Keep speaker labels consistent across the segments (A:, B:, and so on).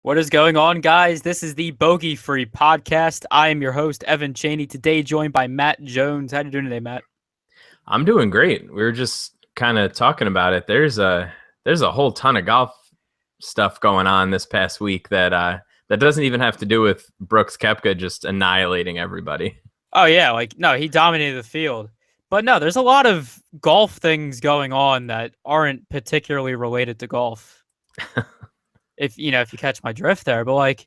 A: What is going on, guys? This is the Bogey Free Podcast. I am your host, Evan Cheney. Today, joined by Matt Jones. How you doing today, Matt?
B: I'm doing great. We were just kind of talking about it. There's a whole ton of golf stuff going on this past week that doesn't even have to do with Brooks Koepka just annihilating everybody.
A: Oh yeah, no, he dominated the field. But no, there's a lot of golf things going on that aren't particularly related to golf. if you catch my drift there, but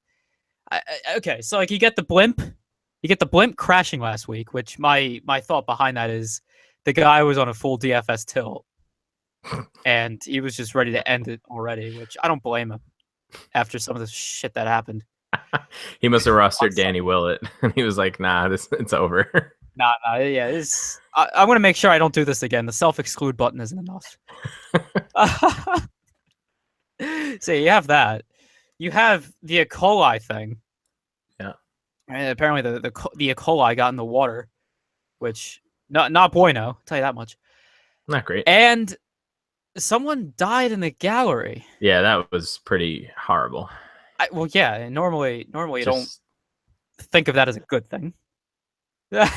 A: okay, so you get the blimp crashing last week, which my thought behind that is the guy was on a full DFS tilt and he was just ready to end it already, which I don't blame him after some of the shit that happened.
B: He must have rostered Danny Willett and he was like, nah, it's over.
A: Nah, yeah, I want to make sure I don't do this again. The self-exclude button isn't enough. So you have that. You have the E. coli thing.
B: Yeah.
A: And apparently the E. coli got in the water, which not bueno, I'll tell you that much.
B: Not great.
A: And someone died in the gallery.
B: Yeah, that was pretty horrible.
A: Well, yeah, normally you don't think of that as a good thing. But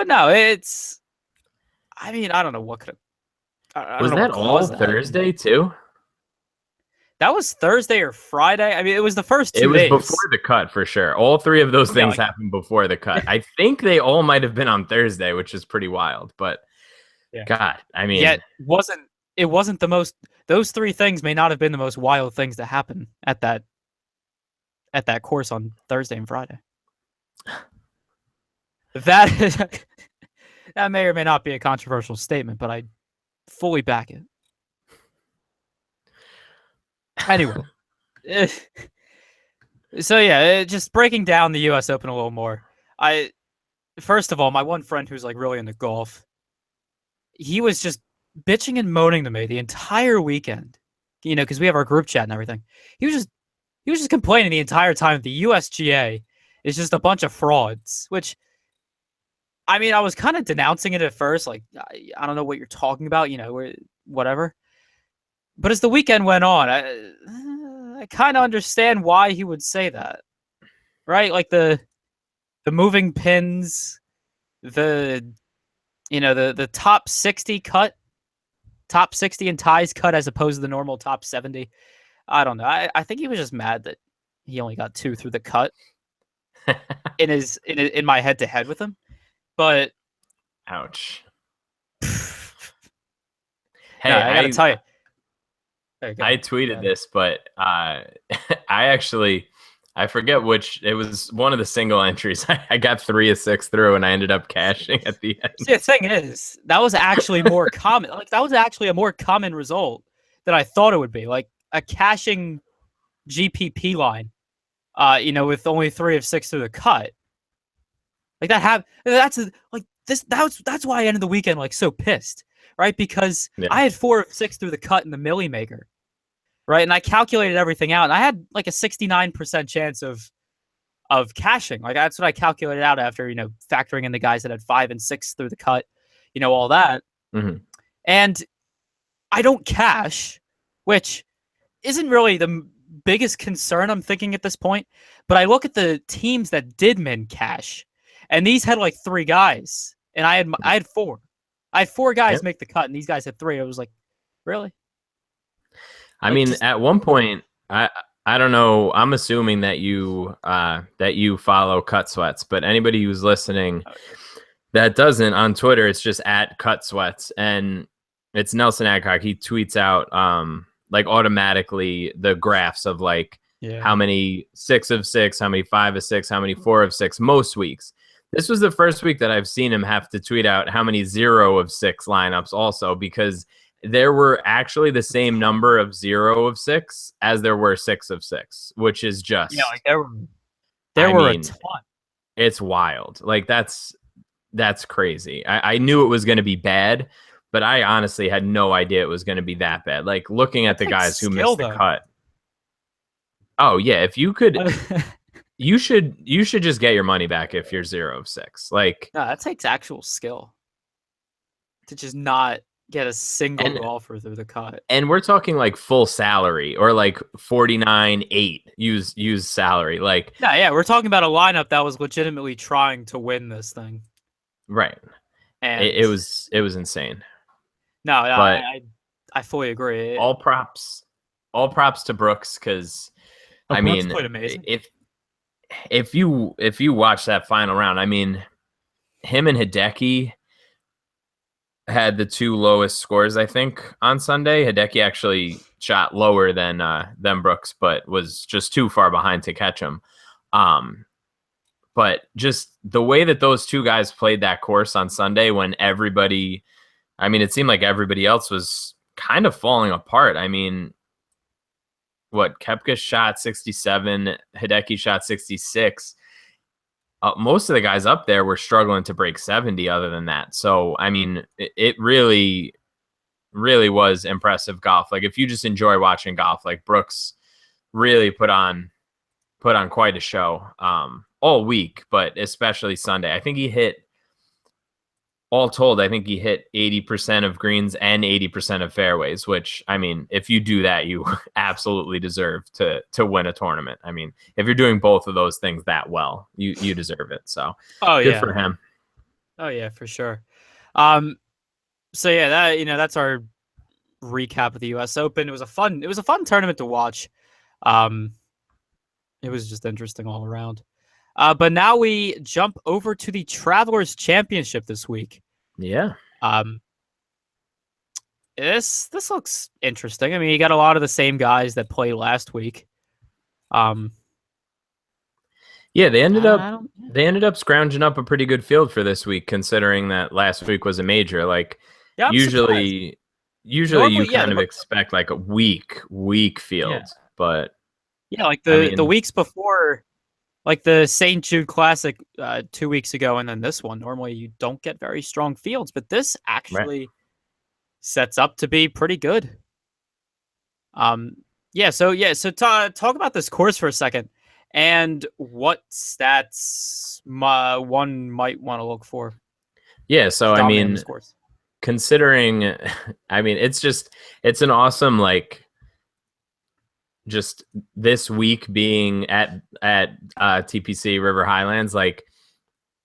A: no, it's... I mean, I don't know what could have...
B: Was that all Thursday, too?
A: That was Thursday or Friday. I mean, it was the first 2 days.
B: It was before the cut, for sure. All three of those things happened before the cut. I think they all might have been on Thursday, which is pretty wild. But, yeah. God, I mean...
A: Yeah, it wasn't the most... Those three things may not have been the most wild things to happen at that course on Thursday and Friday. That may or may not be a controversial statement, but I fully back it. Anyway, so yeah, just breaking down the U.S. Open a little more. First of all, my one friend who's really into golf, he was just bitching and moaning to me the entire weekend. Because we have our group chat and everything. He was just complaining the entire time that the USGA is just a bunch of frauds. Which, I mean, I was kind of denouncing it at first, I don't know what you're talking about, whatever. But as the weekend went on, I kind of understand why he would say that, right? Like the moving pins, the top 60 cut, top 60 and ties cut as opposed to the normal top 70. I don't know. I think he was just mad that he only got 2 through the cut in my head to head with him. But
B: ouch.
A: Hey, no, I gotta tell you.
B: I tweeted this, but I forget which. It was one of the single entries. I got 3 of 6 through, and I ended up cashing at the end.
A: See, the thing is, that was actually more common. That was actually a more common result than I thought it would be. Like a cashing GPP line, with only 3 of 6 through the cut. That's why I ended the weekend so pissed, right? Because I had 4 of 6 through the cut in the Millie Maker. Right, and I calculated everything out, and I had a 69% chance of cashing. That's what I calculated out after factoring in the guys that had 5 and 6 through the cut, all that.
B: Mm-hmm.
A: And I don't cash, which isn't really the biggest concern I'm thinking at this point. But I look at the teams that did min cash, and these had 3 guys, and I had 4. I had 4 guys make the cut, and these guys had 3. I was like, really?
B: I mean, at one point, I don't know. I'm assuming that you follow Cut Sweats, but anybody who's listening that doesn't on Twitter, it's just at Cut Sweats, and it's Nelson Adcock. He tweets out automatically the graphs of how many 6 of 6, how many 5 of 6, how many 4 of 6 most weeks. This was the first week that I've seen him have to tweet out how many 0 of 6 lineups also, because there were actually the same number of 0 of 6 as there were 6 of 6, which is just
A: there were a ton.
B: It's wild. That's crazy. I knew it was going to be bad, but I honestly had no idea it was going to be that bad. Looking at the guys who missed the cut. Oh yeah, if you could, you should just get your money back if you're 0 of 6.
A: No, that takes actual skill to just not get a single
B: And
A: golfer through the cut.
B: and we're talking like full salary or like 49.8 use salary. Like,
A: Yeah, yeah, we're talking about a lineup that was legitimately trying to win this thing.
B: right. It,
A: And
B: it was it was insane.
A: no,
B: But
A: I fully agree.
B: all props all props to Brooks, because I
A: Brooks
B: mean,
A: played amazing.
B: if you watch that final round, I mean, him and Hideki had the two lowest scores, I think, on Sunday. Hideki actually shot lower than Brooks, but was just too far behind to catch him. But just the way that those two guys played that course on Sunday, when everybody, I mean, it seemed like everybody else was kind of falling apart. I mean, what, Koepka shot 67, Hideki shot 66. Most of the guys up there were struggling to break 70 other than that. So, I mean, it really, really was impressive golf. Like, if you just enjoy watching golf, like, Brooks really put on quite a show all week, but especially Sunday. I think he hit, all told, I think he hit 80% of greens and 80% of fairways, which, I mean, if you do that, you absolutely deserve to win a tournament. I mean, if you're doing both of those things that well, you deserve it. So
A: Oh
B: good
A: yeah.
B: for him.
A: Oh yeah, for sure. Um, so yeah, that's our recap of the U.S. Open. It was a fun tournament to watch. Um, it was just interesting all around. But now we jump over to the Travelers Championship this week.
B: Yeah.
A: Um, this looks interesting. I mean, you got a lot of the same guys that played last week. Um,
B: Yeah, they ended up
A: I don't.
B: scrounging up a pretty good field for this week, considering that last week was a major. Like,
A: Yeah, I'm surprised.
B: usually you
A: Normally, yeah,
B: kind of expect like a weak
A: yeah,
B: field, but
A: yeah, like
B: I
A: the
B: mean,
A: weeks before, like the St. Jude Classic 2 weeks ago, and then this one. Normally, you don't get very strong fields, but this
B: right.
A: actually sets up to be pretty good. Um, so talk about this course for a second, and what stats one might want to look for
B: Yeah, so I
A: dominating
B: mean,
A: this course.
B: considering I mean, it's an awesome, like, just this week being at TPC River Highlands, like,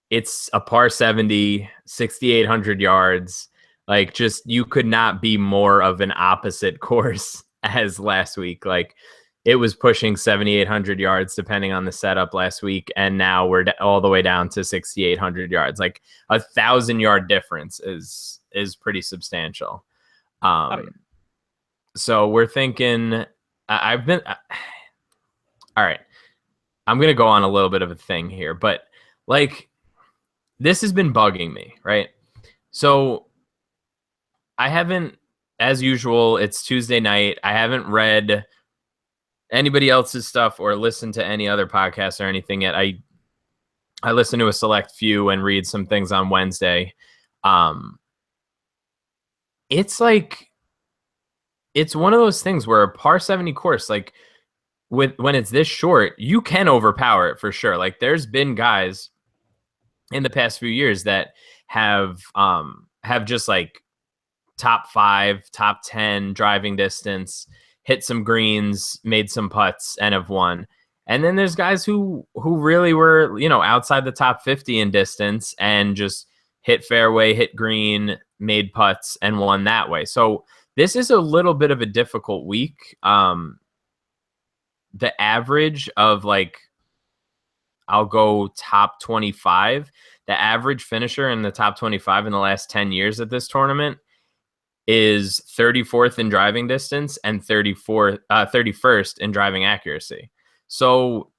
B: it's a par 70, 6,800 yards. Like, just, you could not be more of an opposite course as last week. Like, it was pushing 7,800 yards depending on the setup last week, and now we're all the way down to 6,800 yards. Like, 1,000-yard difference is pretty substantial.
A: Oh yeah.
B: um so we're thinking, I've been all right, I'm gonna go on a little bit of a thing here, but, like, this has been bugging me, right? So I haven't, as usual, it's Tuesday night. I haven't read anybody else's stuff or listened to any other podcasts or anything yet. I listen to a select few and read some things on Wednesday. Um, it's like, it's one of those things where a par 70 course, like, when it's this short, you can overpower it for sure. Like, there's been guys in the past few years that have just, like, top 5, top 10 driving distance, hit some greens, made some putts, and have won. And then there's guys who really were, outside the top 50 in distance and just hit fairway, hit green, made putts, and won that way. So this is a little bit of a difficult week. The average of, like, I'll go top 25. The average finisher in the top 25 in the last 10 years at this tournament is 34th in driving distance and 31st in driving accuracy. So,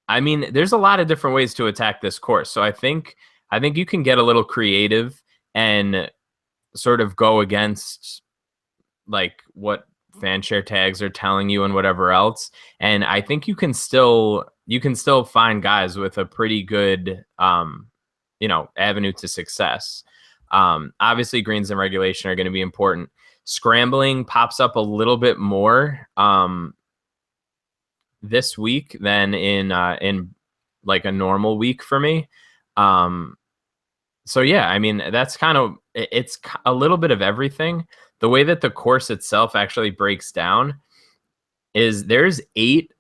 B: I mean, there's a lot of different ways to attack this course. So I think you can get a little creative and sort of go against, like, what fan share tags are telling you and whatever else. And I think you can still find guys with a pretty good avenue to success. Obviously, greens and regulation are going to be important. Scrambling pops up a little bit more this week than in like a normal week for me. So yeah, I mean, that's kind of it's a little bit of everything. The way that the course itself actually breaks down is there's eight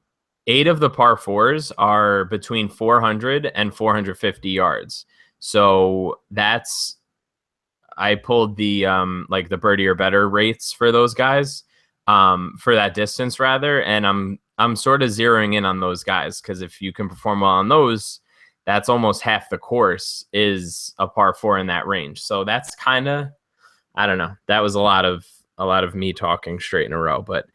B: of the par fours are between 400 and 450 yards. So that's, I pulled the like the birdie or better rates for those guys, for that distance rather, and I'm sort of zeroing in on those guys because if you can perform well on those, that's almost half the course is a par four in that range. So that's kind of, I don't know. That was a lot of me talking straight in a row, but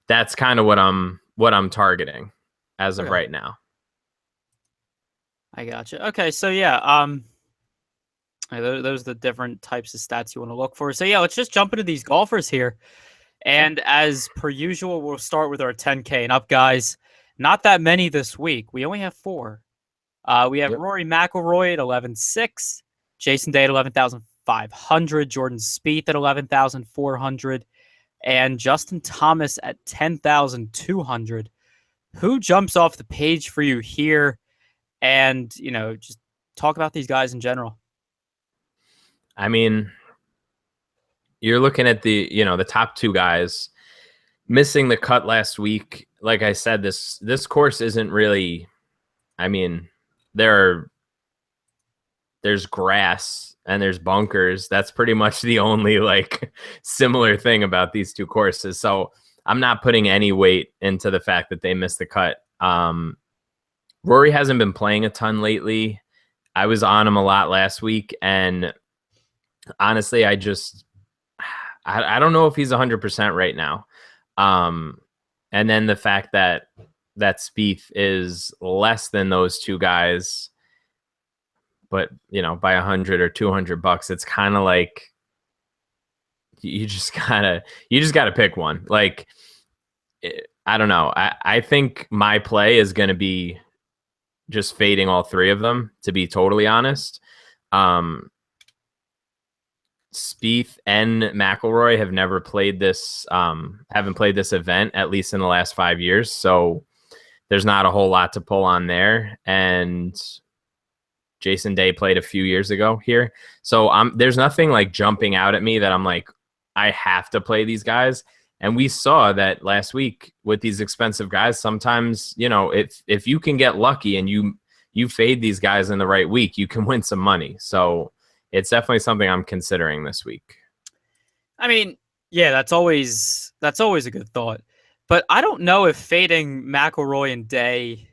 B: that's kind of what I'm targeting as of right now.
A: I gotcha. Okay, so yeah, those are the different types of stats you want to look for. So yeah, let's just jump into these golfers here. And as per usual, we'll start with our 10K and up guys. Not that many this week. We only have 4. We have Rory McIlroy at 11,600, Jason Day at 11,500, Jordan Spieth at 11,400, and Justin Thomas at 10,200. Who jumps off the page for you here? And, just talk about these guys in general.
B: I mean, you're looking at the top 2 guys missing the cut last week. Like I said, this course isn't really, I mean, there's grass and there's bunkers. That's pretty much the only like similar thing about these 2 courses. So I'm not putting any weight into the fact that they missed the cut. Rory hasn't been playing a ton lately. I was on him a lot last week, and honestly, I don't know if he's 100% right now. And then the fact that Spieth is less than those 2 guys, but by $100 or $200, it's kind of like you just gotta pick one. Like, I don't know. I think my play is going to be just fading all 3 of them, to be totally honest. Spieth and McIlroy have never played this, haven't played this event, at least in the last 5 years. So there's not a whole lot to pull on there. And Jason Day played a few years ago here. So there's nothing like jumping out at me that I'm like, I have to play these guys. And we saw that last week with these expensive guys. Sometimes, if you can get lucky and you fade these guys in the right week, you can win some money. So it's definitely something I'm considering this week.
A: I mean, yeah, that's always a good thought. But I don't know if fading McIlroy and Day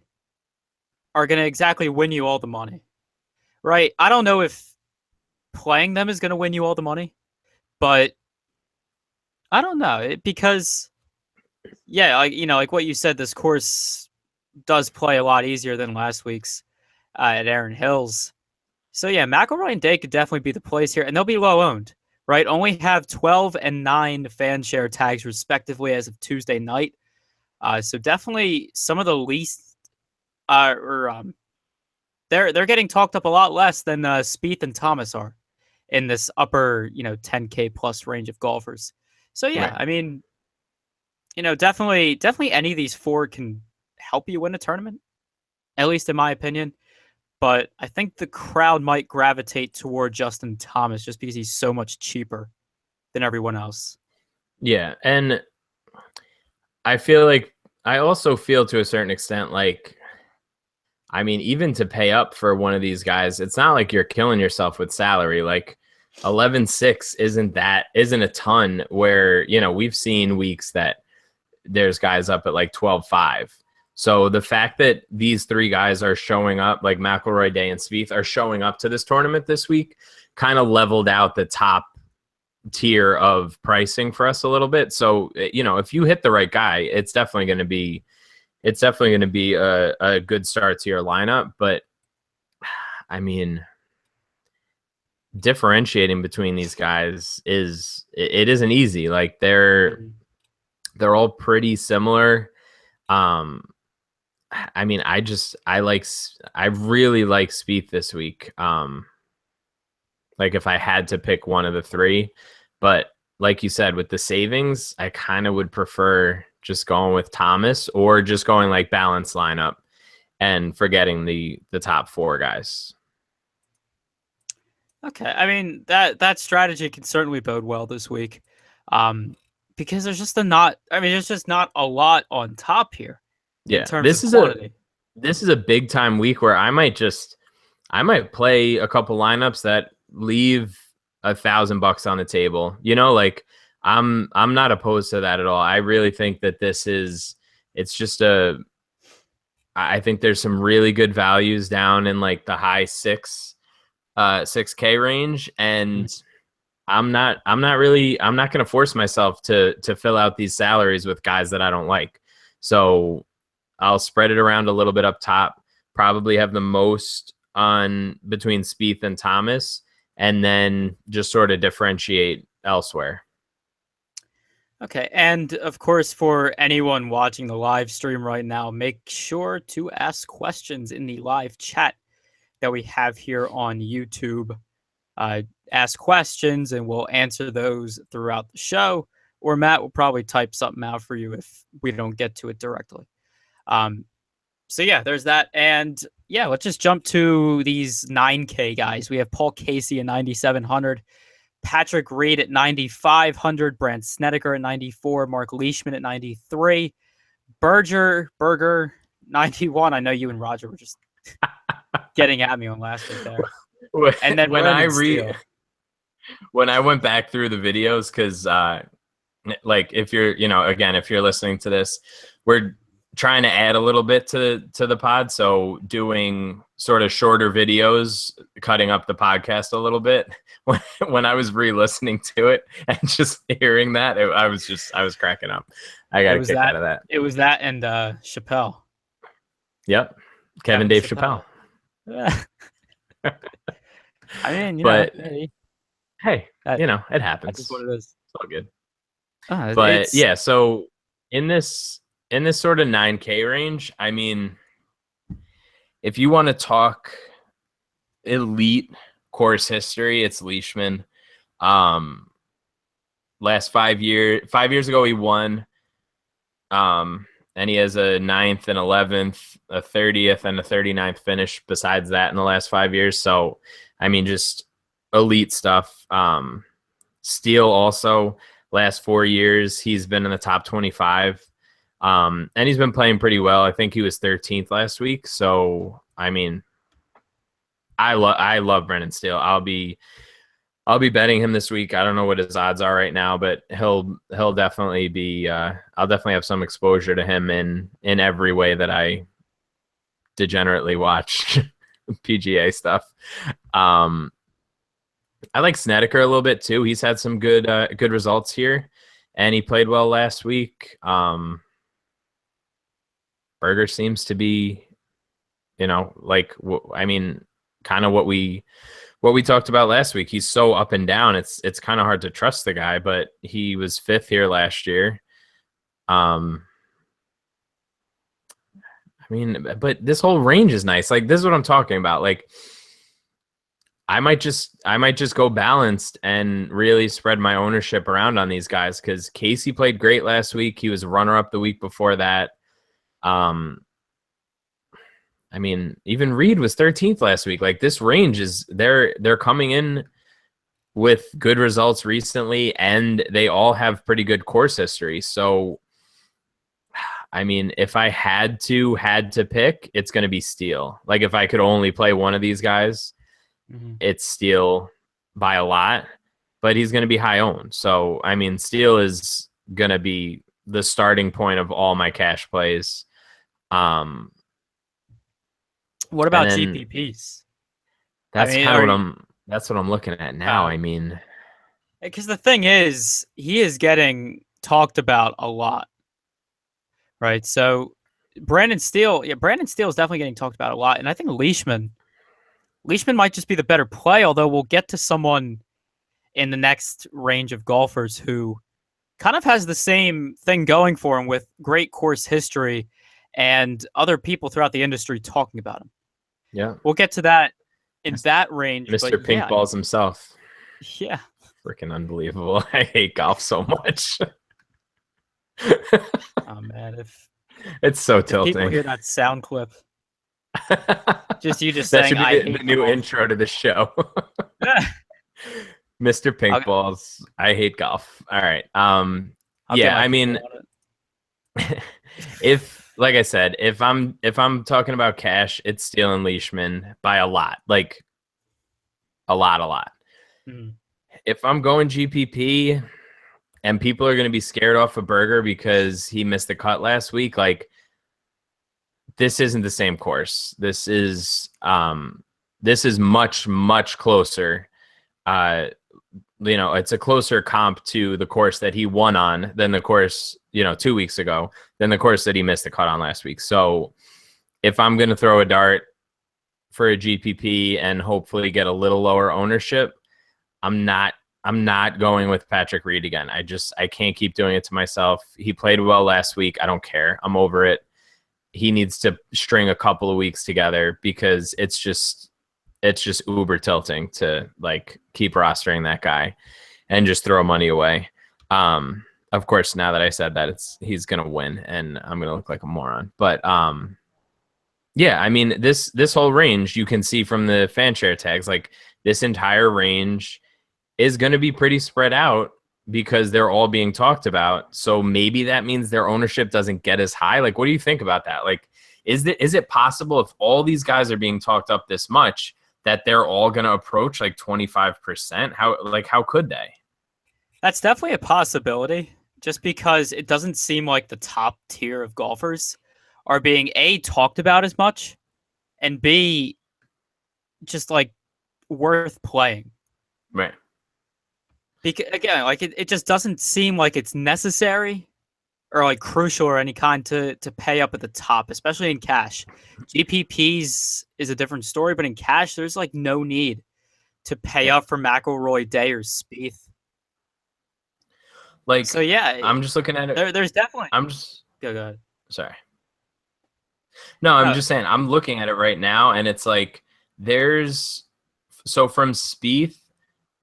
A: are going to exactly win you all the money, right? I don't know if playing them is going to win you all the money, but I don't know, because, yeah, like what you said, this course does play a lot easier than last week's at Erin Hills. So yeah, McIlroy and Day could definitely be the plays here, and they'll be low owned, right? Only have 12 and 9 fan share tags respectively as of Tuesday night. So definitely some of the least, they're getting talked up a lot less than Spieth and Thomas are in this upper 10K plus range of golfers. So yeah, right. I mean, definitely any of these 4 can help you win a tournament, at least in my opinion. But I think the crowd might gravitate toward Justin Thomas just because he's so much cheaper than everyone else.
B: Yeah, and I feel like I also feel to a certain extent like, I mean, even to pay up for one of these guys, it's not like you're killing yourself with salary. Like 11.6 isn't a ton, where we've seen weeks that there's guys up at like 12.5. So the fact that these 3 guys are showing up, like McIlroy, Day, and Spieth, are showing up to this tournament this week, kind of leveled out the top tier of pricing for us a little bit. So if you hit the right guy, it's definitely going to be a good start to your lineup. But I mean, differentiating between these guys isn't easy. Like they're all pretty similar. I mean, I really like Spieth this week. Like if I had to pick one of the 3, but like you said, with the savings, I kind of would prefer just going with Thomas, or just going like balanced lineup and forgetting the top 4 guys.
A: Okay, I mean that strategy can certainly bode well this week, because there's just a not. I mean, there's just not a lot on top here in
B: Yeah,
A: terms of quantity.
B: this is a big time week where I might play a couple lineups that leave $1,000 on the table. You know, like I'm not opposed to that at all. I really think that it's just I think there's some really good values down in like the high 6K range,
A: Mhm.
B: and I'm not going to force myself to fill out these salaries with guys that I don't like. So I'll spread it around a little bit up top, probably have the most on between Spieth and Thomas, and then just sort of differentiate elsewhere.
A: Okay, and of course, for anyone watching the live stream right now, make sure to ask questions in the live chat that we have here on YouTube. Uh, ask questions, and we'll answer those throughout the show. Or Matt will probably type something out for you if we don't get to it directly. Um, so yeah, there's that, and yeah, let's just jump to these 9K guys. We have Paul Casey at 9,700. Patrick Reed at 9,500, Brandt Snedeker at 94, Mark Leishman at 93, Berger 91. I know you and Roger were just getting at me on last week there. And then
B: when
A: Brendan Steele.
B: when I went back through the videos, because like if you're again, if you're listening to this, we're trying to add a little bit to the pod, so doing sort of shorter videos, cutting up the podcast a little bit. When I was re-listening to it and just hearing that, I was cracking up. I got a kick out of that.
A: It was that and Chappelle.
B: Yep, Kevin Dave Chappelle.
A: I mean,
B: but
A: hey,
B: it happens.
A: That's what it is.
B: It's all good. But yeah, so in this sort of 9K range, I mean, if you want to talk elite course history, it's Leishman. Last 5 years ago, he won. And he has a 9th and 11th, a 30th and a 39th finish besides that in the last 5 years. So, I mean, just elite stuff. Steele also, last 4 years, he's been in the top 25. And he's been playing pretty well. I think he was 13th last week. So, I mean, I love Brendan Steele. I'll be betting him this week. I don't know what his odds are right now, but he'll definitely be. I'll definitely have some exposure to him in every way that I degenerately watch PGA stuff. I like Snedeker a little bit too. He's had some good results here, and he played well last week. Berger seems to be, I mean, kind of what we talked about last week. He's so up and down. It's kind of hard to trust the guy, but he was 5th here last year. I mean, but this whole range is nice. Like, this is what I'm talking about. Like, I might just go balanced and really spread my ownership around on these guys, because Casey played great last week. He was runner-up the week before that. I mean, even Reed was 13th last week. Like, this range is they're coming in with good results recently, and they all have pretty good course history. So, I mean, if I had to pick, it's going to be Steele. Like, if I could only play one of these guys, it's Steele by a lot, but he's going to be high owned. So, I mean, Steele is going to be the starting point of all my cash plays. What
A: about GPPs?
B: That's that's what I'm looking at now. I mean,
A: because the thing is, he is getting talked about a lot, right? So Brandon Steele is definitely getting talked about a lot, and I think Leishman might just be the better play. Although we'll get to someone in the next range of golfers who kind of has the same thing going for him, with great course history and other people throughout the industry talking about him.
B: Yeah,
A: we'll get to that in that range.
B: Mr. Pink Balls himself.
A: Yeah,
B: freaking unbelievable. I hate golf so much.
A: Oh man,
B: it's so tilting.
A: People hear that sound clip, just you just
B: that
A: saying,
B: should be the new intro to the show. Mr.
A: I'll,
B: Pink Balls. I hate golf. All right.
A: I'll get
B: Yeah,
A: my
B: I
A: people
B: mean,
A: on it.
B: if like I said, if I'm talking about cash, it's stealing Leishman by a lot. Like a lot, a lot.
A: Mhm.
B: If I'm going GPP and people are going to be scared off a burger because he missed the cut last week, like this isn't the same course. This is much much closer. Uh, it's a closer comp to the course that he won on than the course 2 weeks ago, than the course that he missed the cut on last week. So if I'm going to throw a dart for a GPP and hopefully get a little lower ownership, I'm not going with Patrick Reed again. I can't keep doing it to myself. He played well last week. I don't care. I'm over it. He needs to string a couple of weeks together because it's just uber tilting to like keep rostering that guy and just throw money away. Of course, now that I said that, he's gonna win and I'm gonna look like a moron. But yeah, I mean this whole range you can see from the fan share tags, like this entire range is going to be pretty spread out because they're all being talked about. So maybe that means their ownership doesn't get as high. Like, what do you think about that? Like, is it possible if all these guys are being talked up this much that they're all going to approach like 25%? How could they?
A: That's definitely a possibility, just because it doesn't seem like the top tier of golfers are being A, talked about as much, and B, just like worth playing.
B: Right.
A: Because again, like it just doesn't seem like it's necessary or like crucial or any kind to pay up at the top, especially in cash. GPPs is a different story, but in cash, there's like no need to pay
B: Yeah.
A: up for McIlroy, Day, or Spieth.
B: Like,
A: So yeah,
B: I'm just looking at it.
A: there's definitely.
B: I'm just
A: Go ahead.
B: sorry. No, I'm
A: No,
B: just saying, I'm looking at it right now, and it's like so from Spieth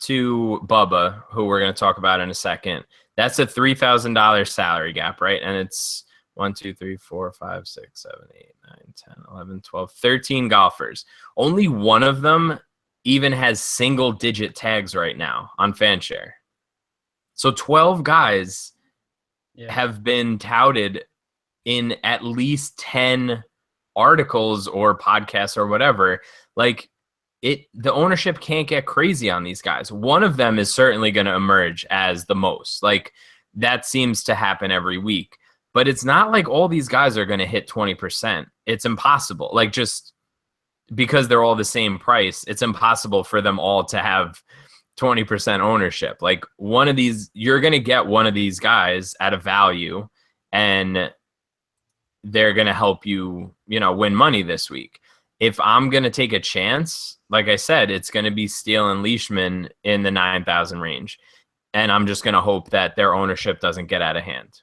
B: to Bubba, who we're going to talk about in a second, that's a $3,000 salary gap, right? And it's 1, 2, 3, 4, 5, 6, 7, 8, 9, 10, 11, 12, 13 golfers. Only one of them even has single digit tags right now on Fanshare. So 12 guys
A: yeah.
B: have been touted in at least 10 articles or podcasts or whatever. Like, the ownership can't get crazy on these guys. One of them is certainly going to emerge as the most. Like, that seems to happen every week. But it's not like all these guys are going to hit 20%. It's impossible. Like, just because they're all the same price, it's impossible for them all to have 20% ownership. Like, one of these, you're going to get one of these guys at a value, and they're going to help you, win money this week. If I'm going to take a chance, like I said, it's going to be Steele and Leishman in the 9,000 range. And I'm just going to hope that their ownership doesn't get out of hand.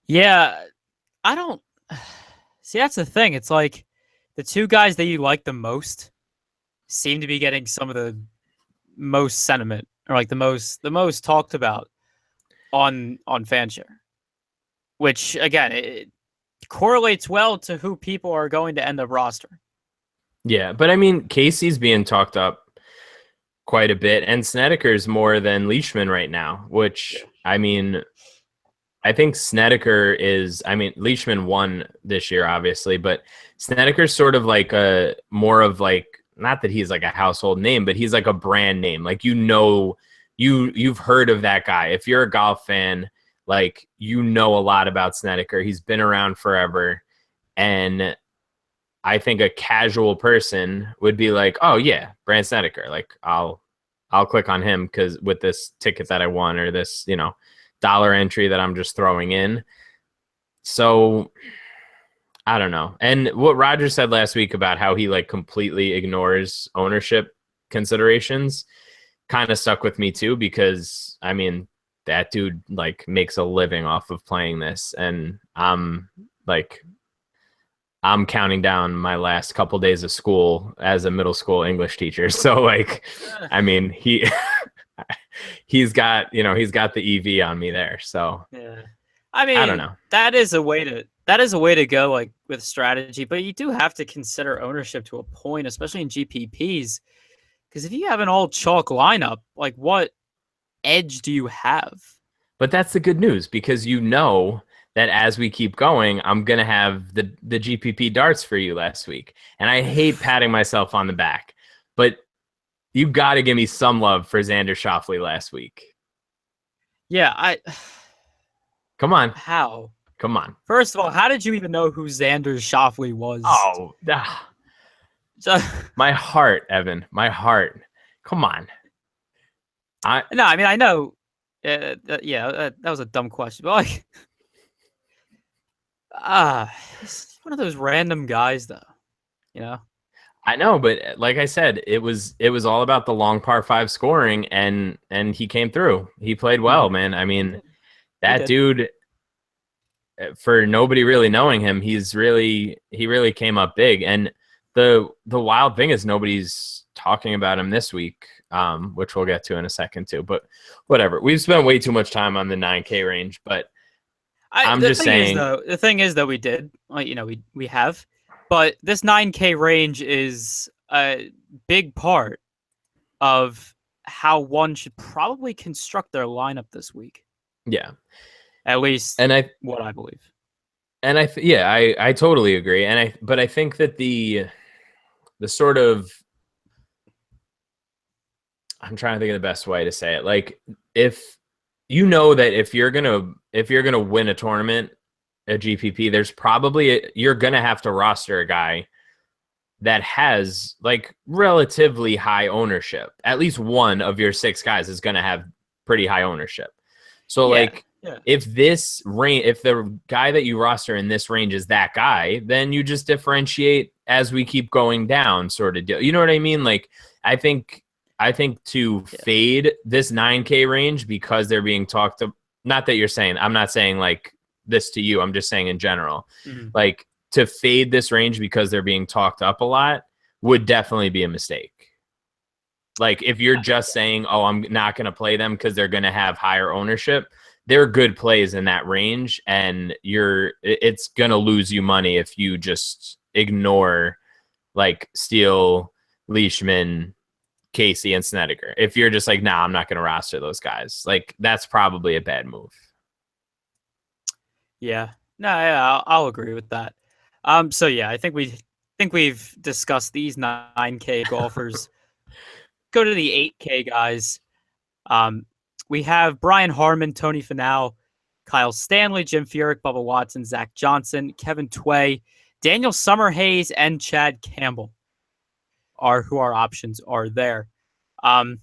A: Yeah, I don't see. That's the thing. It's like the two guys that you like the most seem to be getting some of the most sentiment, or like the most talked about on Fanshare, which again it correlates well to who people are going to end up roster.
B: Yeah, but I mean, Casey's being talked up quite a bit, and Snedeker's more than Leishman right now, which, I mean, I think Snedeker is, I mean, Leishman won this year, obviously, but Snedeker's sort of like a more of like, not that he's like a household name, but he's like a brand name. Like, you've heard of that guy. If you're a golf fan, like, a lot about Snedeker. He's been around forever. And I think a casual person would be like, oh yeah, Brand Snedeker. Like, I'll click on him because with this ticket that I won, or this, dollar entry that I'm just throwing in. So I don't know. And what Roger said last week about how he like completely ignores ownership considerations kind of stuck with me too, because I mean, that dude like makes a living off of playing this, and I'm counting down my last couple days of school as a middle school English teacher. So like, I mean, he's got the EV on me there. So
A: Yeah, I mean,
B: I don't know.
A: that is a way to go, like with strategy, but you do have to consider ownership to a point, especially in GPPs, Because if you have an all chalk lineup, like what edge do you have?
B: But that's the good news, because you know that as we keep going, I'm gonna have the GPP darts for you last week, and I hate patting myself on the back, but you got to give me some love for Xander Schauffele last week.
A: Yeah,
B: Come on,
A: how?
B: come on.
A: First of all, how did you even know who Xander Schauffele was?
B: Oh, my heart, Evan, my heart. Come on.
A: No, I mean I know. That was a dumb question, but like, he's one of those random guys, though. You know.
B: I know, but like I said, it was all about the long par 5 scoring, and he came through. He played well, man. I mean, that dude, for nobody really knowing him, he really came up big. And the wild thing is nobody's talking about him this week, which we'll get to in a second too. But whatever. We've spent way too much time on the 9K range, but I'm just saying.
A: The thing is, though, we did, like, we have, but this 9K range is a big part of how one should probably construct their lineup this week.
B: Yeah,
A: at least, what I believe.
B: And I totally agree. But I think that the sort of, I'm trying to think of the best way to say it. Like, if you know that if you're gonna win a tournament, a GPP, there's probably you're gonna have to roster a guy that has like relatively high ownership. At least one of your 6 guys is gonna have pretty high ownership. So if the guy that you roster in this range is that guy, then you just differentiate as we keep going down, sort of deal. You know what I mean? Like, I think to fade this 9K range because they're being talked to, not that you're saying, I'm not saying like this to you, I'm just saying in general, like, to fade this range because they're being talked up a lot would definitely be a mistake. Like, if you're just saying, oh, I'm not going to play them because they're going to have higher ownership, they're good plays in that range, and it's going to lose you money if you just ignore like Steele, Leishman, Casey, and Snedeker. If you're just like, nah, I'm not going to roster those guys, like, that's probably a bad move.
A: Yeah, no, yeah, I'll agree with that. So yeah, I think we've discussed these 9K golfers. Go to the 8K guys. We have Brian Harmon, Tony Finau, Kyle Stanley, Jim Furyk, Bubba Watson, Zach Johnson, Kevin Tway, Daniel Summerhays, and Chad Campbell are who our options are there. I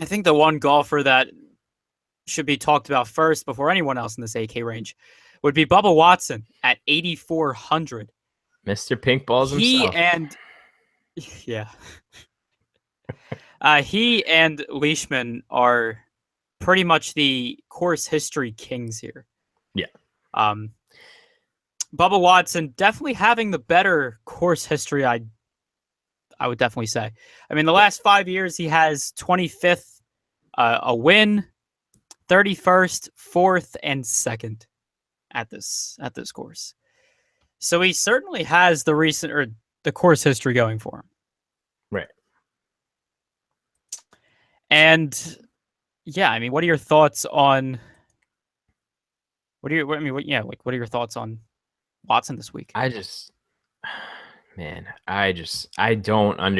A: think the one golfer that should be talked about first before anyone else in this 8K range would be Bubba Watson at 8,400.
B: Mr. Pink Balls himself.
A: He and Leishman are pretty much the course history kings here.
B: Yeah.
A: Bubba Watson definitely having the better course history, I would definitely say. I mean, the last 5 years, he has 25th, a win, 31st, 4th, and 2nd at this course. So he certainly has the course history going for him.
B: Right.
A: And yeah, I mean, what are your thoughts on what are your thoughts on Watson this week?
B: I don't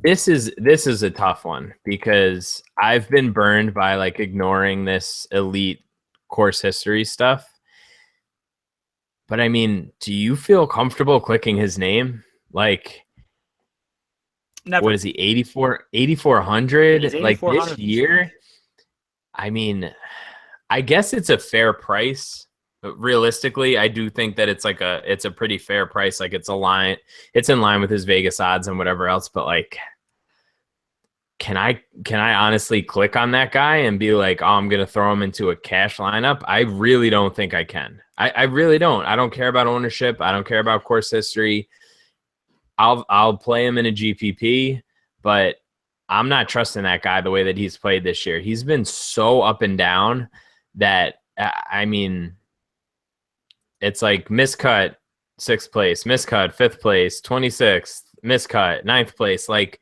B: this is a tough one, because I've been burned by like ignoring this elite course history stuff. But I mean, do you feel comfortable clicking his name? Like,
A: Never.
B: What is he, 8,400 like this year? I mean, I guess it's a fair price, but realistically, I do think that it's a pretty fair price. Like, it's in line with his Vegas odds and whatever else. But like, can I honestly click on that guy and be like, oh, I'm gonna throw him into a cash lineup? I really don't think I can. I really don't. I don't care about ownership. I don't care about course history. I'll play him in a GPP, but I'm not trusting that guy the way that he's played this year. He's been so up and down that, I mean, it's like miscut 6th place, miscut 5th place, 26th, miscut, ninth place. Like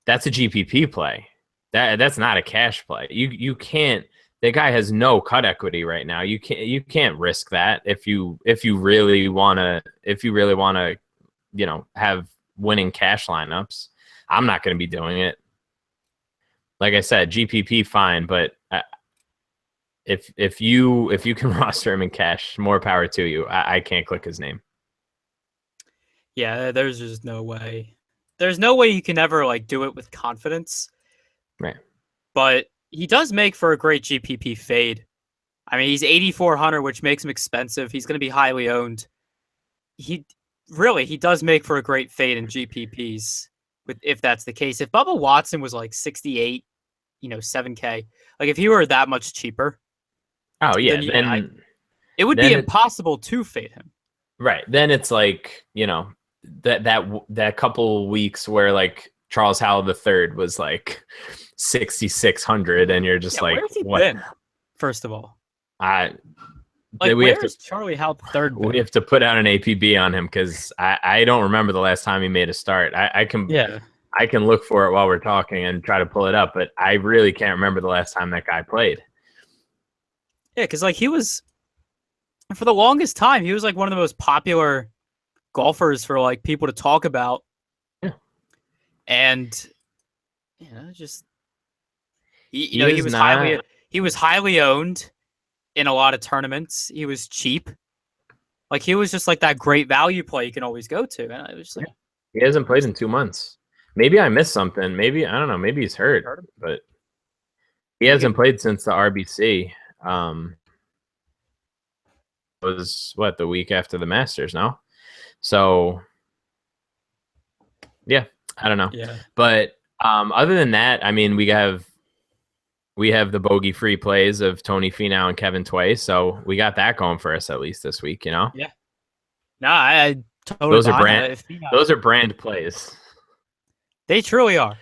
B: that's a GPP play. That's not a cash play. You can't. That guy has no cut equity right now. You can't risk that if you really wanna have winning cash lineups. I'm not going to be doing it. Like I said, GPP fine, but if you can roster him in cash, more power to you. I can't click his name.
A: Yeah, there's just no way. There's no way you can ever like do it with confidence.
B: Right.
A: But he does make for a great GPP fade. I mean, he's 8,400, which makes him expensive. He's going to be highly owned. He does make for a great fade in GPPs. If that's the case, if Bubba Watson was like 68, 7K, like if he were that much cheaper,
B: oh yeah, then
A: it would be impossible to fade him.
B: Right. Then it's like, that couple weeks where like Charles Howell III was like 6,600 and you're just like,
A: where's he
B: what?
A: Been? First of all,
B: where's
A: Charlie Howell III been?
B: We have to put out an APB on him because I don't remember the last time he made a start. I can look for it while we're talking and try to pull it up, but I really can't remember the last time that guy played.
A: Yeah, because like he was, for the longest time, he was like one of the most popular golfers for like people to talk about. Yeah. And just he was highly owned in a lot of tournaments. He was cheap. Like he was just like that great value play you can always go to. And I was like,
B: he hasn't played in 2 months. Maybe I missed something. Maybe I don't know. Maybe he's hurt, but he hasn't played since the RBC. It was the week after the Masters now. So yeah, I don't know.
A: Yeah.
B: But other than that, I mean, we have the bogey free plays of Tony Finau and Kevin Tway, so we got that going for us at least this week, Yeah.
A: No, I totally.
B: Those are brand plays.
A: They truly are.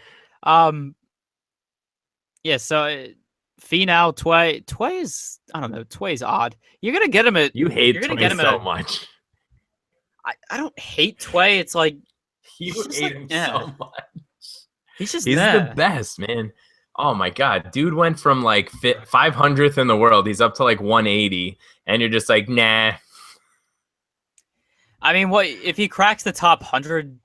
A: Yeah. So Finau, Tway is, I don't know. Tway's odd. You're gonna get him at.
B: You hate Tway so much.
A: I don't hate Tway. It's like
B: you hate him so much.
A: He's
B: the best, man. Oh my god, dude went from like 500th in the world. He's up to like 180, and you're just like, nah.
A: I mean, what if he cracks the top 100?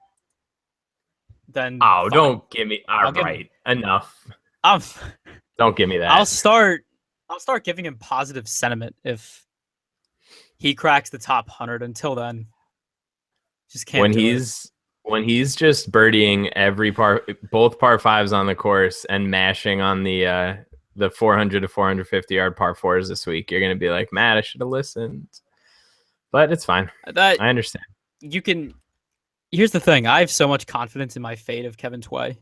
A: Then fine.
B: Don't give me. All right, enough. Don't give me that.
A: I'll start giving him positive sentiment if he cracks the top 100. Until then, just can't.
B: When he's just birdieing both par fives on the course and mashing on the 400 to 450 yard par fours this week, you're gonna be like, Matt, I should have listened. But it's fine. I understand.
A: Here's the thing. I have so much confidence in my fate of Kevin Tway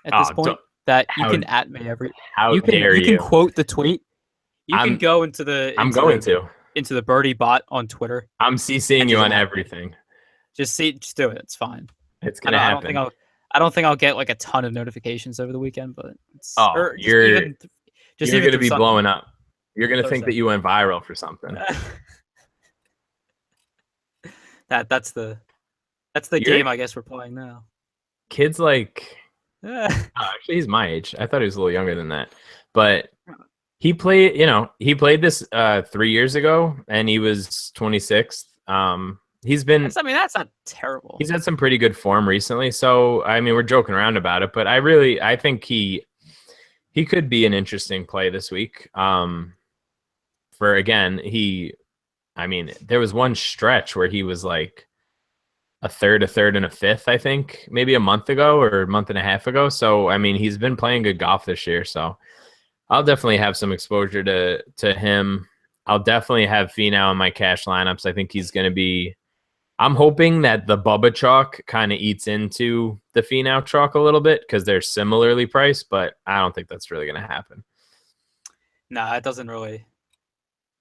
A: at this point that you can at me every. You can quote the tweet. You can go into the. Into the birdie bot on Twitter.
B: I'm CCing you on everything.
A: Just do it. It's fine.
B: It's gonna happen.
A: I don't think I'll get like a ton of notifications over the weekend, but
B: you're gonna be blowing up. You're gonna think that you went viral for something.
A: That's the game I guess we're playing now.
B: Kids like actually he's my age. I thought he was a little younger than that. But he played this 3 years ago and he was 26th. That's not terrible. He's had some pretty good form recently. So I mean we're joking around about it, but I think he could be an interesting play this week. There was one stretch where he was like a third, and a fifth, I think, maybe a month ago or a month and a half ago. So, I mean, he's been playing good golf this year. So I'll definitely have some exposure to him. I'll definitely have Finau in my cash lineups. I think he's going to be – I'm hoping that the Bubba chalk kind of eats into the Finau chalk a little bit because they're similarly priced, but I don't think that's really going to happen.
A: No, it doesn't really –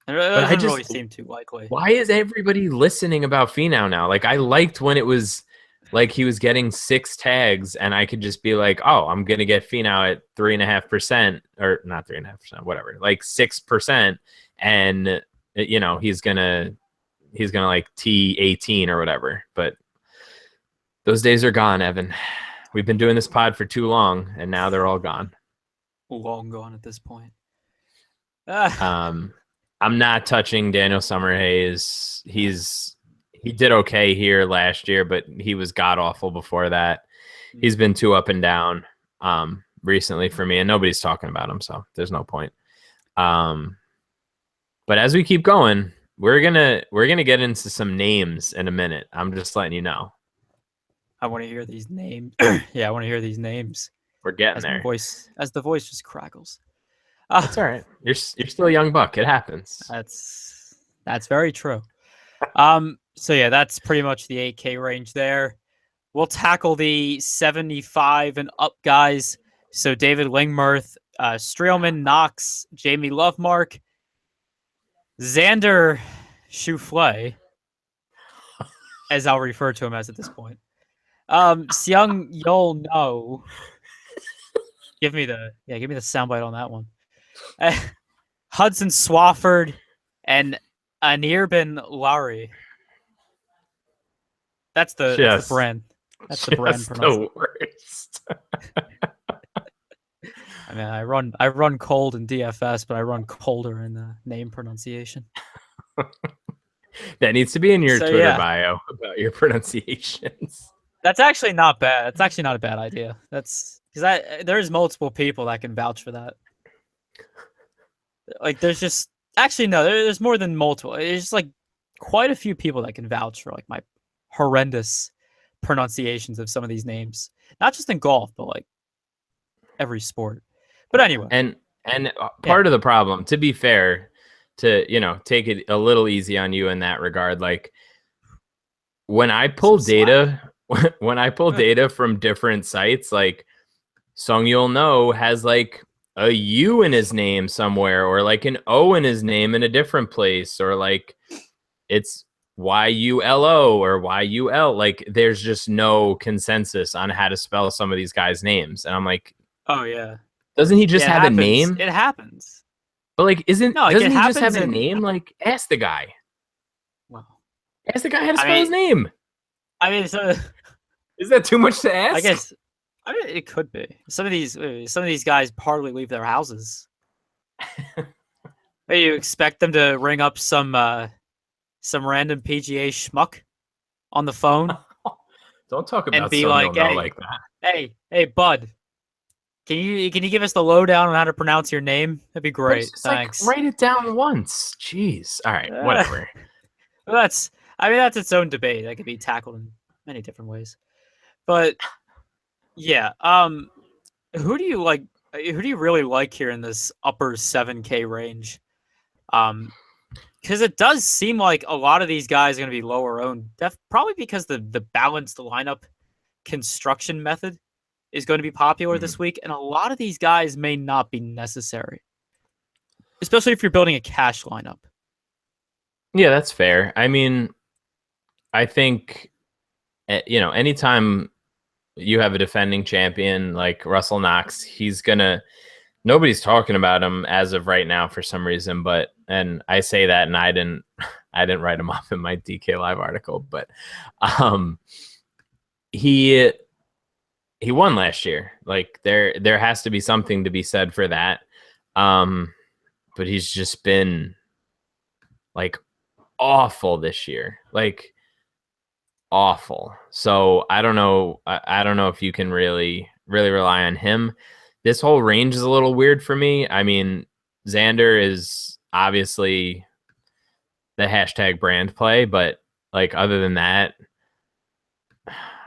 A: it doesn't really seem too likely.
B: Why is everybody listening about Finau now? Like, I liked when it was like he was getting 6 tags and I could just be like, oh, I'm going to get Finau at 3.5% or not 3.5%, whatever, like 6%. And, he's going to like T18 or whatever. But Those days are gone, Evan. We've been doing this pod for too long, and now they're all gone.
A: Long gone at this point.
B: I'm not touching Daniel Summerhays. He did okay here last year, but he was god awful before that. He's been too up and down recently for me, and nobody's talking about him, so there's no point. But as we keep going, we're gonna get into some names in a minute. I'm just letting you know.
A: I want to hear these names. Yeah, I want to hear these names.
B: We're getting there.
A: As the voice just crackles.
B: That's all right. You're still a young buck. It happens.
A: That's very true. So yeah, that's pretty much the 8K range there. We'll tackle the 75 and up guys. So David Lingmerth, Streelman, Knox, Jamie Lovemark, Xander Schauffele, as I'll refer to him as at this point. Seung Yul No. Give me the soundbite on that one. Hudson Swafford and Anirban Lowry. That's the brand. That's the brand pronunciation.
B: The worst.
A: I mean, I run cold in DFS, but I run colder in the name pronunciation.
B: That needs to be in your Twitter bio about your pronunciations.
A: That's actually not bad. That's actually not a bad idea. That's because there's multiple people that can vouch for that. Like, there's more than multiple. There's just like quite a few people that can vouch for like my horrendous pronunciations of some of these names, not just in golf, but like every sport. But anyway,
B: and part of the problem, to be fair, to take it a little easy on you in that regard, like when I pull data from different sites, like Sung Yul No has like a U in his name somewhere, or like an O in his name in a different place, or like it's YULO or YUL. Like there's just no consensus on how to spell some of these guys' names. And I'm like,
A: oh yeah.
B: Doesn't he just have a name?
A: It happens.
B: But like, doesn't he just have a name? Like, ask the guy.
A: Wow.
B: Ask the guy how to spell his name.
A: I mean, so
B: is that too much to ask?
A: I guess. I mean, it could be. Some of these guys hardly leave their houses. You expect them to ring up some random PGA schmuck on the phone?
B: Don't talk about
A: and be like,
B: hey, like that.
A: Hey, bud, can you give us the lowdown on how to pronounce your name? That'd be great. Thanks.
B: Like, write it down once. Jeez. All right, whatever.
A: That's its own debate. That could be tackled in many different ways. But yeah, who do you like? Who do you really like here in this upper 7K range? Because it does seem like a lot of these guys are going to be lower owned. Probably because the balanced lineup construction method is going to be popular this week, and a lot of these guys may not be necessary, especially if you're building a cash lineup.
B: Yeah, that's fair. I mean, I think, anytime you have a defending champion like Russell Knox, nobody's talking about him as of right now for some reason, and I say that, and I didn't write him off in my DK Live article, but he won last year. Like there has to be something to be said for that. But he's just been like awful this year, like awful. So I don't know. I don't know if you can really rely on him. This whole range is a little weird for me. I mean, Xander is obviously the hashtag brand play, but like other than that,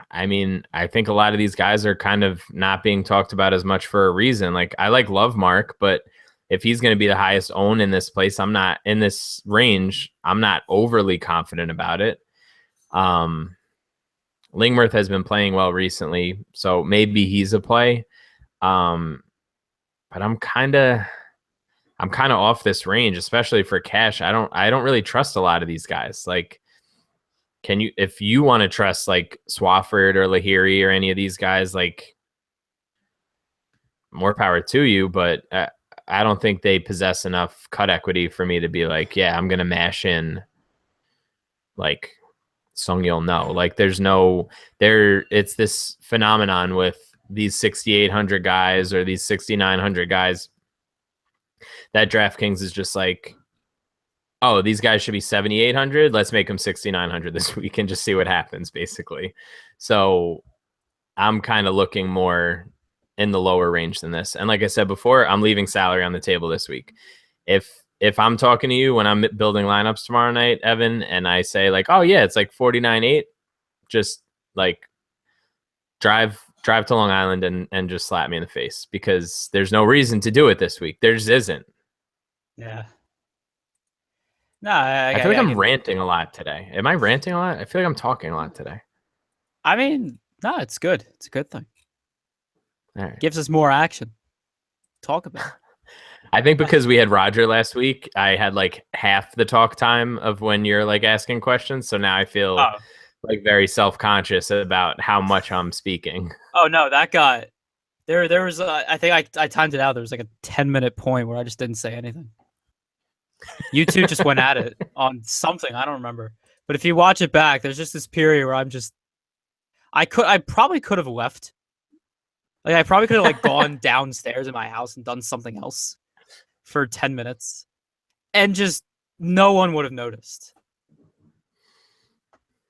B: I mean, I think a lot of these guys are kind of not being talked about as much for a reason. Like I like Lovemark, but if he's going to be the highest owned in this place, I'm not in this range. I'm not overly confident about it. Lingmerth has been playing well recently, so maybe he's a play. But I'm kind of off this range, especially for cash. I don't really trust a lot of these guys. Like, if you want to trust like Swafford or Lahiri or any of these guys, like more power to you. But I don't think they possess enough cut equity for me to be like, yeah, I'm going to mash in like Sung-Yul No. Like it's this phenomenon with these 6,800 guys or these 6,900 guys that DraftKings is just like, oh, these guys should be 7,800. Let's make them 6,900 this week and just see what happens, basically. So I'm kind of looking more in the lower range than this. And like I said before, I'm leaving salary on the table this week. If I'm talking to you when I'm building lineups tomorrow night, Evan, and I say like, oh yeah, it's like 49.8, just like drive to Long Island and just slap me in the face, because there's no reason to do it this week. There just isn't.
A: Yeah. No, I
B: feel like I'm ranting a lot today. Am I ranting a lot? I feel like I'm talking a lot today.
A: I mean, no, it's good. It's a good thing.
B: All right.
A: Gives us more action. Talk about it.
B: I think because we had Roger last week, I had like half the talk time of when you're like asking questions. So now I feel like very self-conscious about how much I'm speaking.
A: Oh no, that guy. There was I think I timed it out. There was like a 10-minute point where I just didn't say anything. You two just went at it on something. I don't remember. But if you watch it back, there's just this period where I probably could have left. Like I probably could have like gone downstairs in my house and done something else for 10 minutes. And just no one would have noticed.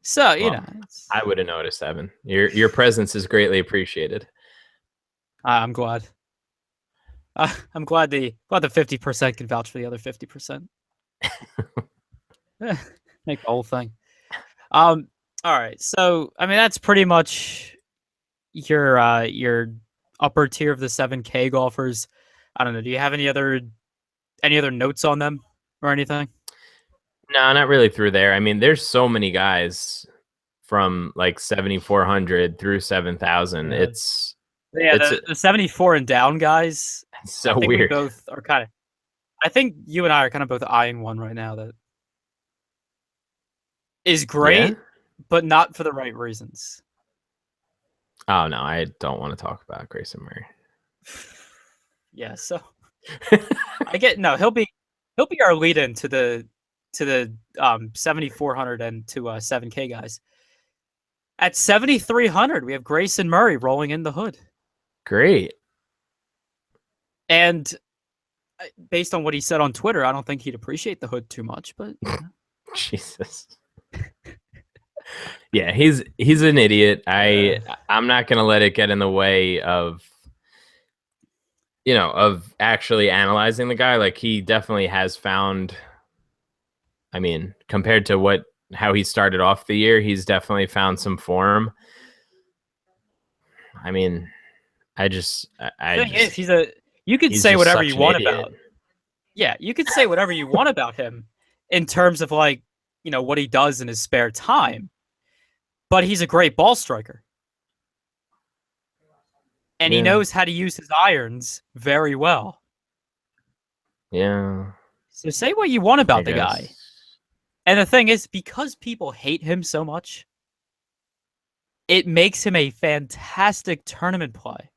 A: So, you know.
B: I would have noticed, Evan. Your presence is greatly appreciated.
A: I'm glad. I'm glad the 50% can vouch for the other 50%. Make the whole thing. All right. So, I mean, that's pretty much your upper tier of the 7K golfers. I don't know. Do you have any other notes on them or anything?
B: No, not really through there. I mean, there's so many guys from like 7,400 through 7,000.
A: Yeah. The 74 and down guys.
B: It's so weird.
A: We both are kind of. I think you and I are kind of both eyeing one right now that is great, but not for the right reasons.
B: Oh no, I don't want to talk about Grayson Murray.
A: Yeah, so I get no. He'll be our lead-in to the 7,400 and to 7K guys. At 7,300, we have Grayson Murray rolling in the hood.
B: Great.
A: And based on what he said on Twitter, I don't think he'd appreciate the hood too much. But
B: Jesus. Yeah, he's an idiot. I'm not gonna let it get in the way of actually analyzing the guy. Like he definitely has found. I mean, compared to how he started off the year, he's definitely found some form. I mean,
A: you could say whatever you want about. Yeah, you could say whatever you want about him in terms of like, what he does in his spare time. But he's a great ball striker. And he knows how to use his irons very well.
B: Yeah.
A: So say what you want about the guy. And the thing is, because people hate him so much, it makes him a fantastic tournament play.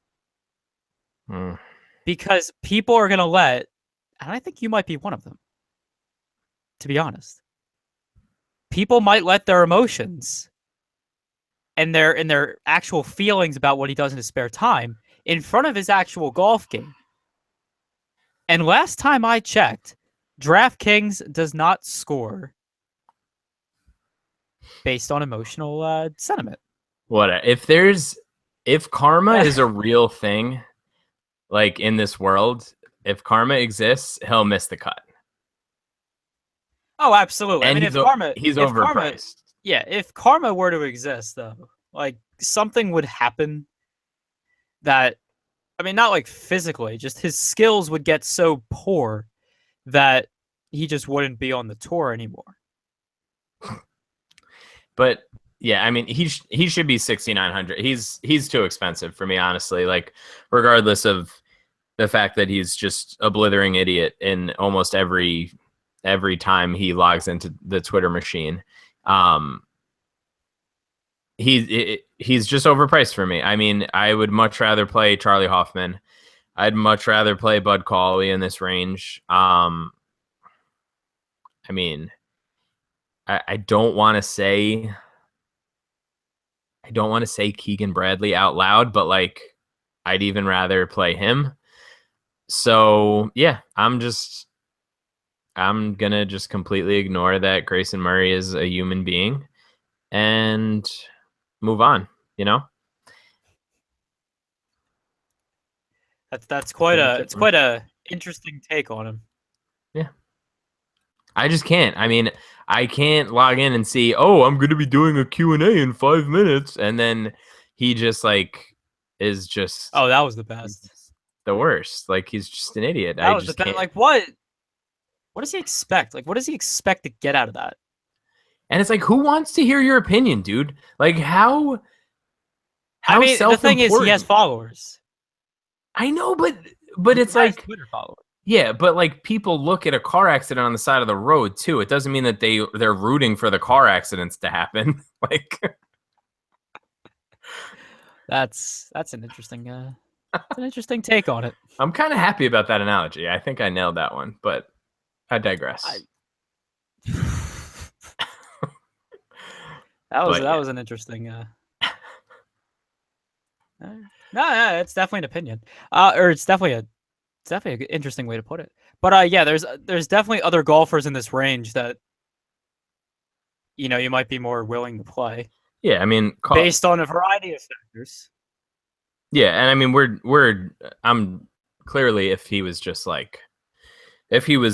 A: Because people are going to and I think you might be one of them, to be honest. People might let their emotions and their actual feelings about what he does in his spare time in front of his actual golf game. And last time I checked, DraftKings does not score based on emotional sentiment.
B: If karma is a real thing, like in this world, if karma exists, he'll miss the cut.
A: Oh, absolutely.
B: And
A: he's
B: overpriced.
A: If karma were to exist, though, like something would happen that, not like physically, just his skills would get so poor that he just wouldn't be on the tour anymore.
B: But yeah, he should be 6,900. He's too expensive for me, honestly. Like, regardless of the fact that he's just a blithering idiot in almost every time he logs into the Twitter machine. He's just overpriced for me. I would much rather play Charlie Hoffman. I'd much rather play Bud Cauley in this range. I don't want to say I don't want to say Keegan Bradley out loud, but like I'd even rather play him. So yeah, I'm gonna just completely ignore that Grayson Murray is a human being and move on, you know?
A: That's
B: I
A: quite
B: think that's
A: a
B: it
A: it's
B: for me.
A: quite a interesting take on him.
B: Yeah. I just can't. I mean, I can't log in and see, oh, I'm going to be doing a Q&A in 5 minutes. And then he just like is just
A: Oh, that was the best.
B: the worst. Like he's just an idiot.
A: That
B: I
A: was the
B: just
A: best.
B: can't.
A: Like what? What does he expect? Like what does he expect to get out of that?
B: And it's like, who wants to hear your opinion, dude? Like how
A: I
B: how
A: mean, the thing is, he has
B: self-important.
A: followers.
B: I know, but
A: He
B: it's
A: has
B: like,
A: Twitter followers.
B: yeah, but like people look at a car accident on the side of the road too. It doesn't mean that they're rooting for the car accidents to happen. Like
A: That's it's an interesting take on it.
B: I'm kind of happy about that analogy. I think I nailed that one, but I
A: I
B: digress.
A: that was
B: But
A: that
B: yeah,
A: was an interesting. No, no, it's definitely an opinion. Or it's definitely an interesting way to put it. But yeah, there's definitely other golfers in this range that you might be more willing to play
B: yeah. I mean,
A: based on a variety of factors.
B: yeah, and I mean, I'm clearly if he was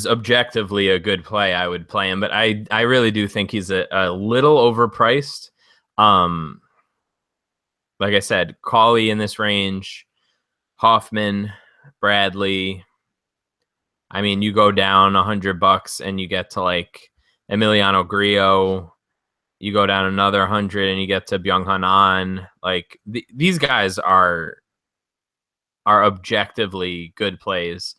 B: objectively a good play, I would play him. But I really do think he's a little overpriced. Um, like I said, Cauley in this range, Hoffman, Bradley. I mean, you go down $100 and you get to like Emiliano Grillo. You go down another 100 and you get to Byung-Hun An. Like these guys are objectively good plays,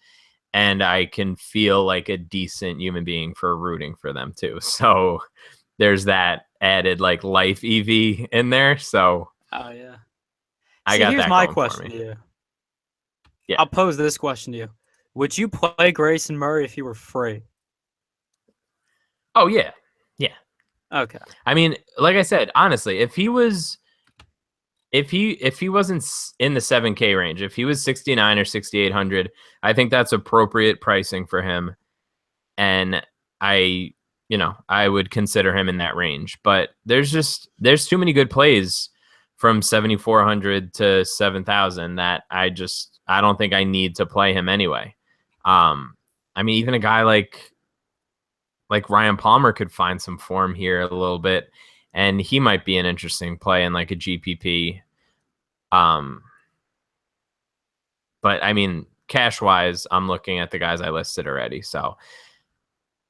B: and I can feel like a decent human being for rooting for them too. So there's that added like life EV in there. So
A: Oh yeah.
B: I
A: So
B: got
A: here's
B: that
A: my
B: going for
A: question
B: me.
A: to you.
B: Yeah.
A: I'll pose this question to you: would you play Grayson Murray if he were free?
B: Oh yeah. Yeah.
A: Okay.
B: I mean, like I said, honestly, if he wasn't in the 7K range, if he was 69 or 6800, I think that's appropriate pricing for him. And I, I would consider him in that range. But there's too many good plays from 7400 to 7000 that I don't think I need to play him anyway. I mean, even a guy like Ryan Palmer could find some form here a little bit, and he might be an interesting play in like a GPP. But I mean, cash wise, I'm looking at the guys I listed already. So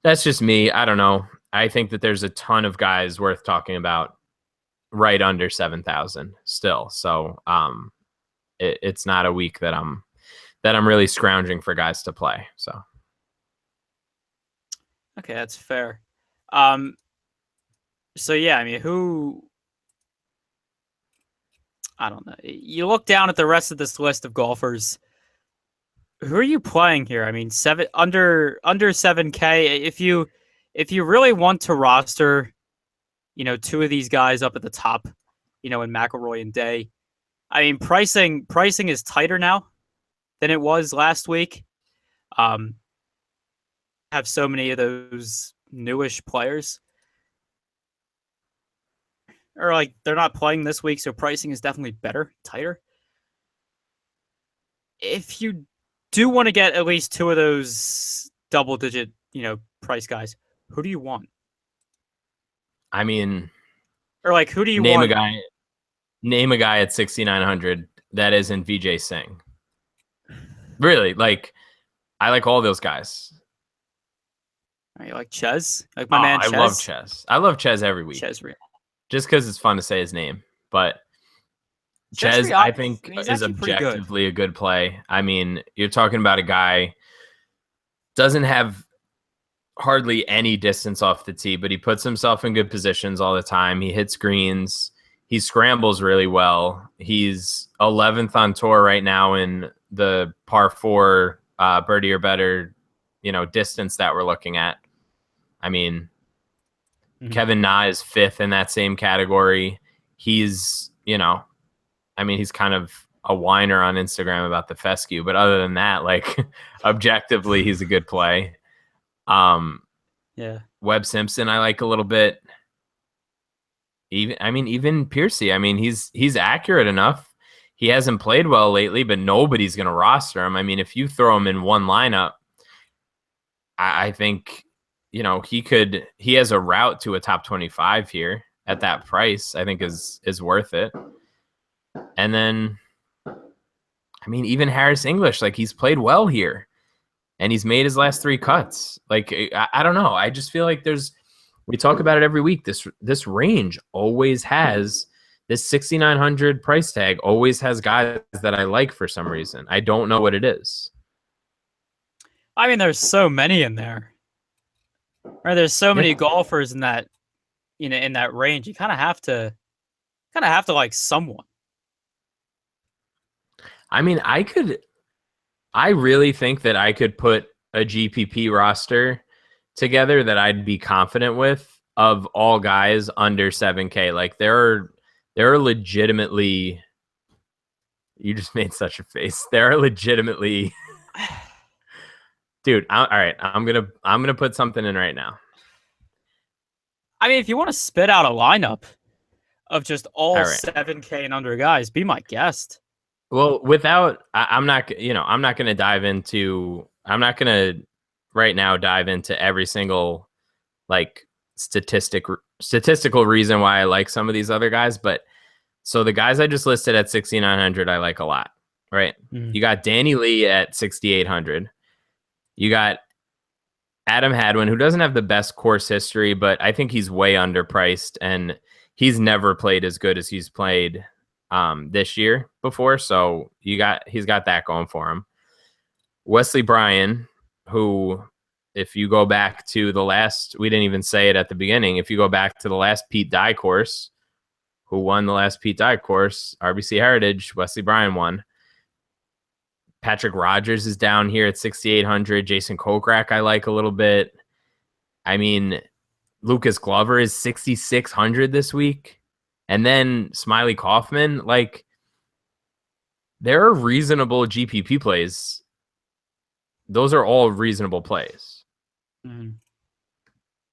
B: that's just me. I don't know. I think that there's a ton of guys worth talking about right under 7,000 still. So it's not a week that I'm really scrounging for guys to play. So
A: Okay, that's fair. Um. So yeah, I mean, I don't know. You look down at the rest of this list of golfers. Who are you playing here? I mean, under 7K. If you really want to roster, two of these guys up at the top, in McIlroy and Day. I mean, pricing is tighter now than it was last week. Um, have so many of those newish players, or like they're not playing this week, so pricing is definitely better, tighter. If you do want to get at least two of those double digit, price guys, who do you want?
B: I mean,
A: Or like who do you
B: name a
A: want?
B: guy at 6,900 that isn't VJ Singh. Really, like I like all those guys.
A: You like Ches? Like
B: Oh,
A: my man
B: I love
A: Ches?
B: Ches. I love Ches every week
A: Ches Real.
B: just because it's fun to say his name. But
A: Ches
B: Ches,
A: Real,
B: I
A: I
B: think,
A: mean, he's
B: is
A: actually pretty good.
B: objectively a good play. I mean, you're talking about a guy doesn't have hardly any distance off the tee, but he puts himself in good positions all the time. He hits greens. He scrambles really well. He's 11th on tour right now in the par 4 birdie or better, distance that we're looking at. I mean,
A: Mm-hmm.
B: Kevin Na is 5th in that same category. He's you know, I mean, he's kind of a whiner on Instagram about the fescue, but other than that, like objectively, he's a good play.
A: Yeah.
B: Webb Simpson, I like a little bit. Even Piercy. I mean, he's accurate enough. He hasn't played well lately, but nobody's going to roster him. I mean, if you throw him in one lineup, I think, you know, he has a route to a top 25 here at that price. I think is worth it. And then, I mean, even Harris English, like he's played well here, and he's made his last 3 cuts. Like I don't know. I just feel like we talk about it every week. This range always has this 6,900 price tag. Always has guys that I like for some reason. I don't know what it is.
A: I mean, there's so many in there. Right? There's so many golfers in that, in that range. You kind of have to like someone.
B: I mean, I really think that I could put a GPP roster together that I'd be confident with of all guys under 7K. Like there are legitimately, you just made such a face. There are legitimately, dude. All right, I'm gonna put something in right now.
A: I mean, if you want to spit out a lineup of just all
B: right.
A: 7K and under guys, be my guest.
B: Well, I'm not going to dive into, I'm not going to right now dive into every single like statistical reason why I like some of these other guys. But so the guys I just listed at 6,900, I like a lot, right? Mm-hmm. You got Danny Lee at 6,800. You got Adam Hadwin, who doesn't have the best course history, but I think he's way underpriced, and he's never played as good as he's played this year before. So he's got that going for him. Wesley Bryan, who, if you go back to the last, we didn't even say it at the beginning. If you go back to the last Pete Dye course, who won the last Pete Dye course, RBC Heritage, Wesley Bryan won. Patrick Rogers is down here at 6,800. Jason Kokrak, I like a little bit. I mean, Lucas Glover is 6,600 this week. And then Smiley Kaufman, like, there are reasonable GPP plays. Those are all reasonable plays.
A: Mm-hmm.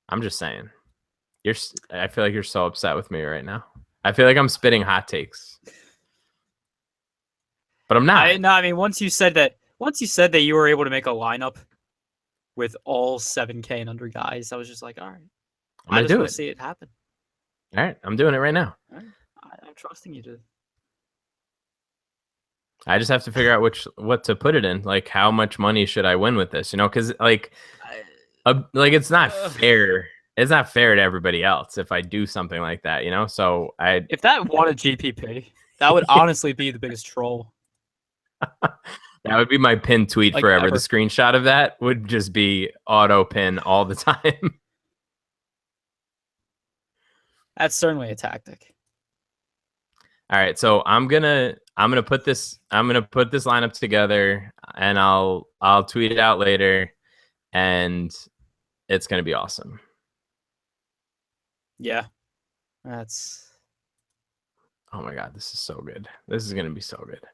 B: I'm just saying. I feel like you're so upset with me right now. I feel like I'm spitting hot takes. But I'm not.
A: I mean, once you said that you were able to make a lineup with all 7K and under guys, I was just like, all right. I just want to see it happen.
B: All right, I'm doing it right now.
A: All right. I'm trusting you to.
B: I just have to figure out what to put it in. Like, how much money should I win with this? You know, because like it's not fair. It's not fair to everybody else if I do something like that. You know, so
A: if that won a GPP, that would honestly be the biggest troll.
B: That would be my pinned tweet like forever. The screenshot of that would just be auto pin all the time.
A: That's certainly a tactic.
B: All right, so I'm gonna put this lineup together, and I'll tweet it out later, and it's gonna be awesome.
A: Yeah, that's.
B: Oh my god, this is so good. This is gonna be so good.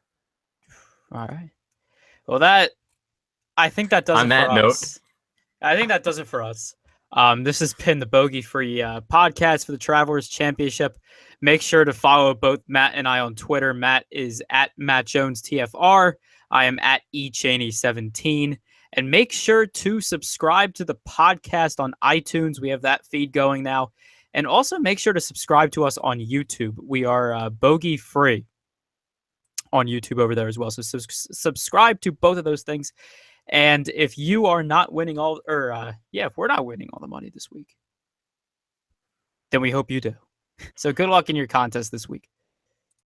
A: All right. Well, I think that does it for us. I think that does it for us. This has been the Bogey Free podcast for the Travelers Championship. Make sure to follow both Matt and I on Twitter. Matt is at Matt Jones TFR. I am at eChaney17. And make sure to subscribe to the podcast on iTunes. We have that feed going now. And also make sure to subscribe to us on YouTube. We are Bogey Free on YouTube over there as well. So subscribe to both of those things. And if you are not winning if we're not winning all the money this week, then we hope you do. So good luck in your contest this week.